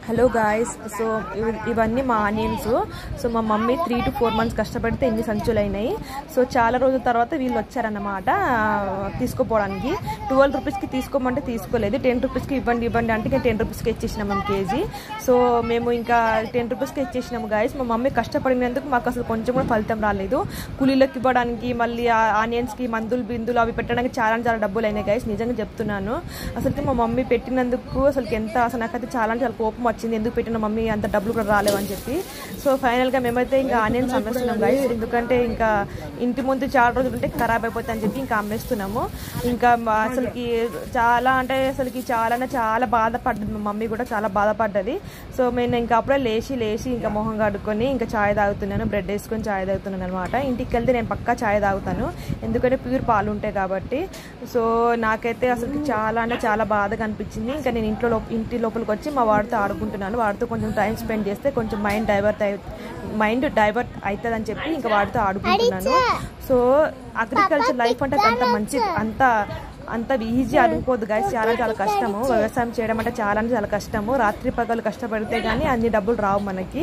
Hello guys, so ఇవన్నీ మా onions. So మా మమ్మీ 3 to 4 months కష్టపడితే ఇన్ని సంచులు అయినాయి. సో చాలా రోజుల తర్వాత వీళ్ళు వచ్చారన్నమాట తీసుకోపోవడానికి. 12 రూపీస్కి తీసుకోమంటే తీసుకోలేదు. 10 రూపీస్కి ఇవ్వండి అంటే నేను 10 రూపీస్కి ఇచ్చేసినాం మేము కేజీ. సో మేము ఇంకా 10 రూపీస్కి ఇచ్చేసినాము గాయస్. మా మమ్మీ కష్టపడినందుకు మాకు అసలు కొంచెం కూడా ఫలితం రాలేదు. కూలీలకు ఇవ్వడానికి, మళ్ళీ ఆనియన్స్కి బిందులు అవి పెట్టడానికి చాలా డబ్బులు అయినాయి గాయస్. నిజంగా చెప్తున్నాను. అసలు మా మమ్మీ పెట్టినందుకు అసలు నాకైతే చాలా కోపం వచ్చింది. ఎందుకు పెట్టిన మమ్మీ అంత డబ్బులు కూడా రాలేవని చెప్పి. సో ఫైనల్గా మేమైతే ఇంకా ఆనియన్స్ అమ్మేస్తున్నాం గైస్. ఎందుకంటే ఇంకా ఇంటి ముందు చాలా రోజులు ఉంటే ఖరాబ్ అయిపోతాయి అని చెప్పి ఇంకా అమ్మేస్తున్నాము. ఇంకా అసలుకి చాలా బాధపడ్డది మా మమ్మీ కూడా, చాలా బాధపడ్డది. సో నేను ఇంకా అప్పుడే లేచి ఇంకా మొహం కడుక్కొని ఇంకా ఛాయ్ తాగుతున్నాను, బ్రెడ్ వేసుకొని ఛాయ్ తాగుతున్నాను అనమాట. ఇంటికి వెళ్తే నేను పక్కా ఛాయ్ తాగుతాను, ఎందుకంటే ప్యూర్ పాలు ఉంటాయి కాబట్టి. సో నాకైతే అసలు చాలా బాధగా అనిపించింది. ఇంకా నేను ఇంటి లోపలికి వచ్చి మా వాడితో ఆడుకుంటున్నాను. వాడితో కొంచెం టైం స్పెండ్ చేస్తే కొంచెం మైండ్ డైవర్ట్ అవుతుంది అని చెప్పి ఇంకా వాడితో ఆడుకుంటున్నాను. సో అగ్రికల్చర్ లైఫ్ అంటే అంత మంచిది, అంత ఈజీ అనుకోదు గాయస్. చాలా కష్టము. వ్యవసాయం చేయడం అంటే చాలా కష్టము. రాత్రి పగలు కష్టపడితే కానీ అన్ని డబ్బులు రావు మనకి.